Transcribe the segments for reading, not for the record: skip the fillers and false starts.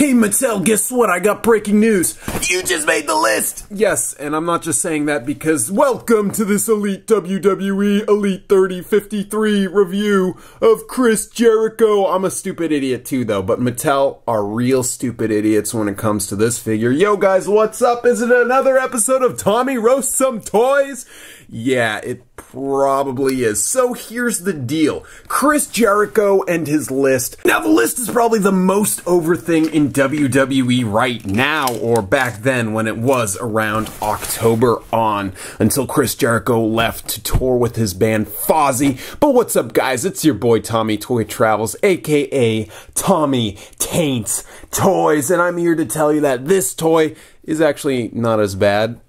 Hey Mattel, guess what? I got breaking news. You just made the list! Yes, and I'm not just saying that because welcome to this Elite WWE Elite 3053 review of Chris Jericho. I'm a stupid idiot too though, but Mattel are real stupid idiots when it comes to this figure. Yo guys, what's up? Is it another episode of Tommy Roast Some Toys? Yeah, it probably is. So here's the deal. Chris Jericho and his list. Now the list is probably the most over thing in WWE right now, or back then when it was around October on, until Chris Jericho left to tour with his band Fozzy. But what's up guys, it's your boy Tommy Toy Travels, aka Tommy Taints Toys, and I'm here to tell you that this toy is actually not as bad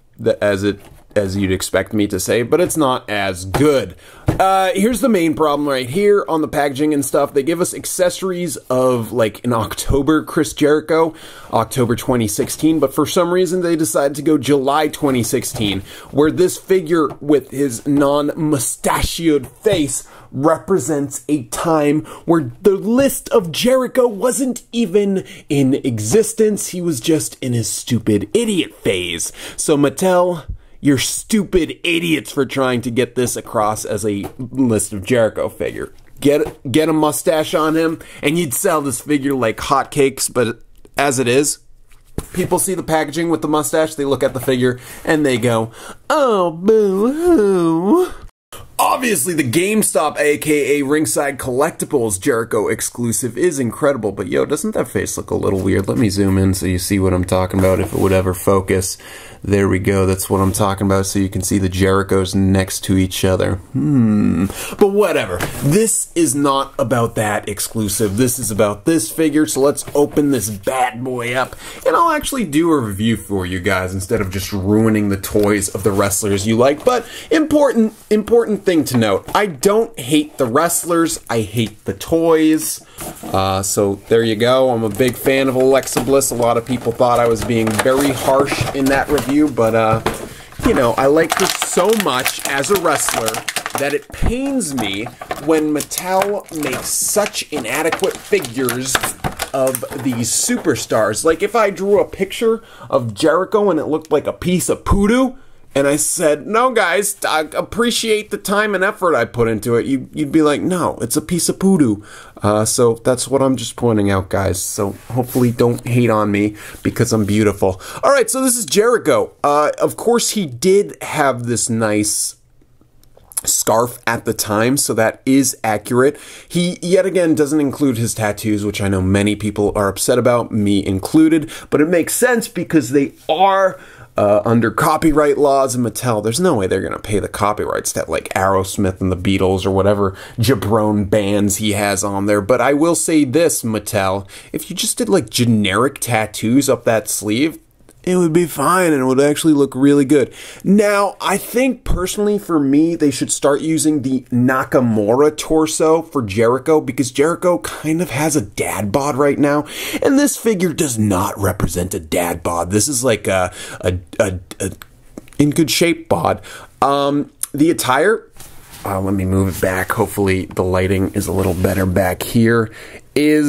as you'd expect me to say, but it's not as good. Here's the main problem right here on the packaging and stuff. They give us accessories of like an October Chris Jericho, October 2016, but for some reason they decided to go July 2016, where this figure with his non-mustachioed face represents a time where the list of Jericho wasn't even in existence. He was just in his stupid idiot phase. So Mattel, you're stupid idiots for trying to get this across as a list of Jericho figure. Get a mustache on him, and you'd sell this figure like hotcakes, but as it is, people see the packaging with the mustache, they look at the figure, and they go, oh, boo-hoo. Obviously, the Gamestop, aka Ringside Collectibles Jericho exclusive is incredible, but yo, doesn't that face look a little weird? Let me zoom in so you see what I'm talking about, if it would ever focus. There we go, that's what I'm talking about, so you can see the Jerichos next to each other. But whatever, this is not about that exclusive, this is about this figure, so let's open this bad boy up, and I'll actually do a review for you guys, instead of just ruining the toys of the wrestlers you like. But important thing to note, I don't hate the wrestlers, I hate the toys. So there you go. I'm a big fan of Alexa Bliss. A lot of people thought I was being very harsh in that review, but you know, I like her so much as a wrestler that it pains me when Mattel makes such inadequate figures of these superstars. Like if I drew a picture of Jericho and it looked like a piece of poodoo, and I said, no guys, I appreciate the time and effort I put into it, you'd be like, no, it's a piece of poodoo. So that's what I'm just pointing out, guys. So hopefully don't hate on me because I'm beautiful. Alright, so this is Jericho. Of course he did have this nice scarf at the time, so that is accurate. He, yet again, doesn't include his tattoos, which I know many people are upset about, me included, but it makes sense because they are under copyright laws, and Mattel, there's no way they're going to pay the copyrights to like Aerosmith and the Beatles or whatever jabron bands he has on there. But I will say this, Mattel, if you just did like generic tattoos up that sleeve, it would be fine and it would actually look really good. Now, I think personally for me, they should start using the Nakamura torso for Jericho, because Jericho kind of has a dad bod right now, and this figure does not represent a dad bod. This is like a in good shape bod. The attire, let me move it back. Hopefully the lighting is a little better back here. It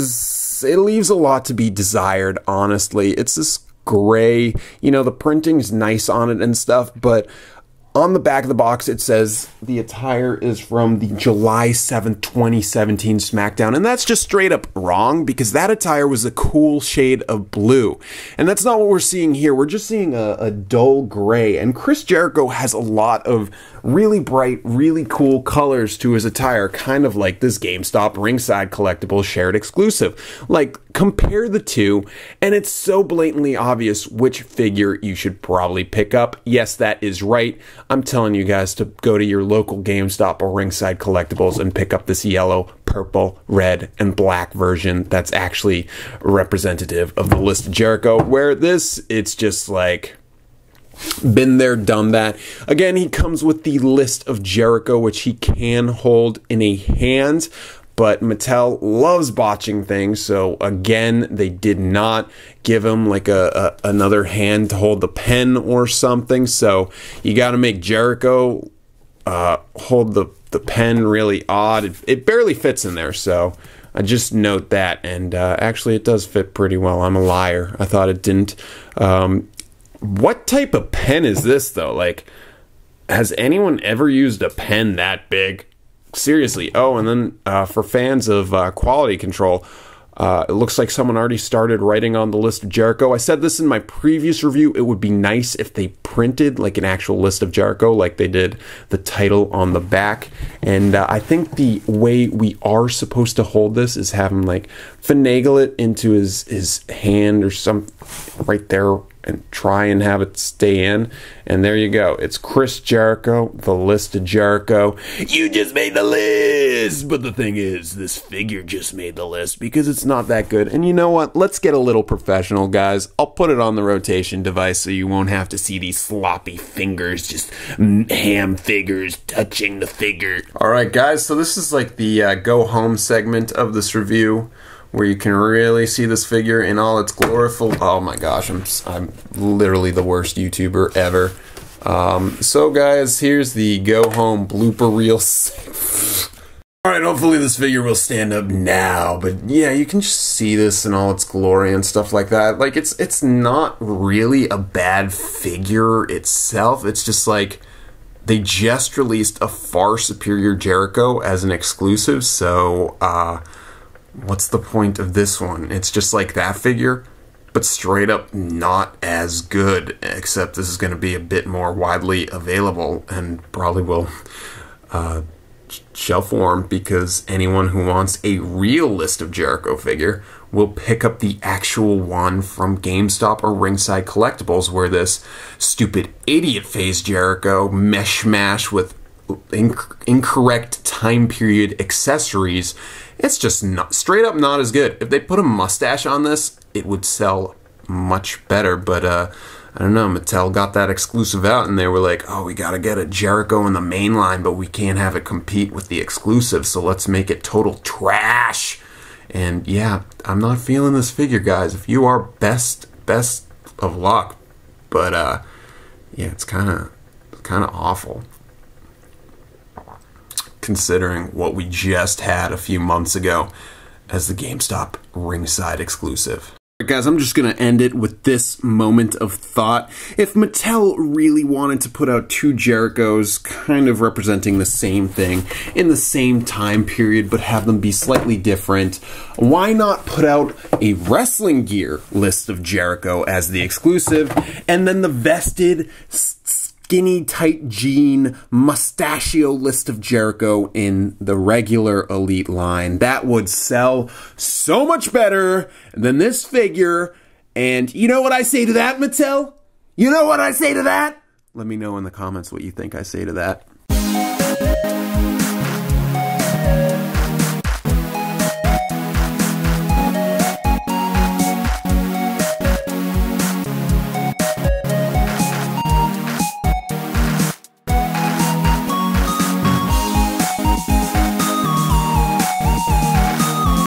leaves a lot to be desired, honestly. It's this gray, you know, the printing's nice on it and stuff, but on the back of the box it says the attire is from the July 7th, 2017 SmackDown, and that's just straight up wrong, because that attire was a cool shade of blue, and that's not what we're seeing here. We're just seeing a dull gray, and Chris Jericho has a lot of really bright, really cool colors to his attire, kind of like this GameStop Ringside Collectibles shared exclusive. Like, compare the two, and it's so blatantly obvious which figure you should probably pick up. Yes, that is right. I'm telling you guys to go to your local GameStop or Ringside Collectibles and pick up this yellow, purple, red, and black version that's actually representative of the list of Jericho, where this, it's just like, been there, done that. Again, he comes with the list of Jericho, which he can hold in a hand, but Mattel loves botching things, so again, they did not give him like another hand to hold the pen or something, so you gotta make Jericho hold the pen really odd. It barely fits in there, so just note that. And actually, it does fit pretty well. I'm a liar. I thought it didn't. What type of pen is this, though? Like, has anyone ever used a pen that big? Seriously. Oh, and then for fans of quality control, it looks like someone already started writing on the list of Jericho. I said this in my previous review. It would be nice if they printed like an actual list of Jericho, like they did the title on the back. And I think the way we are supposed to hold this is have him like finagle it into his hand or some right there and try and have it stay in. And there you go. It's Chris Jericho, the list of Jericho. You just made the list! But the thing is, this figure just made the list because it's not that good. And you know what? Let's get a little professional, guys. I'll put it on the rotation device so you won't have to see these sloppy fingers, just ham figures touching the figure. Alright, guys, so this is like the go home segment of this review, where you can really see this figure in all its gloriful... Oh my gosh, I'm literally the worst YouTuber ever. So guys, here's the go home blooper reel. Alright, hopefully this figure will stand up now, but yeah, you can just see this in all its glory and stuff like that. Like, it's not really a bad figure itself, it's just like, they just released a far superior Jericho as an exclusive, so, what's the point of this one? It's just like that figure, but straight up not as good, except this is going to be a bit more widely available and probably will shelf warm, because anyone who wants a real list of Jericho figure will pick up the actual one from GameStop or Ringside Collectibles, where this stupid idiot face Jericho mesh with incorrect time period accessories, it's just not straight up not as good. If they put a mustache on this, it would sell much better, but I don't know, Mattel got that exclusive out and they were like, oh, we gotta get a Jericho in the main line, but we can't have it compete with the exclusive, so let's make it total trash. And yeah, I'm not feeling this figure, guys. If you are best of luck, but yeah, it's kind of awful, considering what we just had a few months ago as the GameStop Ringside exclusive. Alright guys, I'm just going to end it with this moment of thought. If Mattel really wanted to put out two Jerichos kind of representing the same thing in the same time period but have them be slightly different, why not put out a wrestling gear list of Jericho as the exclusive, and then the vested skinny tight jean mustachio list of Jericho in the regular Elite line? That would sell so much better than this figure. And you know what I say to that, Mattel? You know what I say to that? Let me know in the comments what you think I say to that.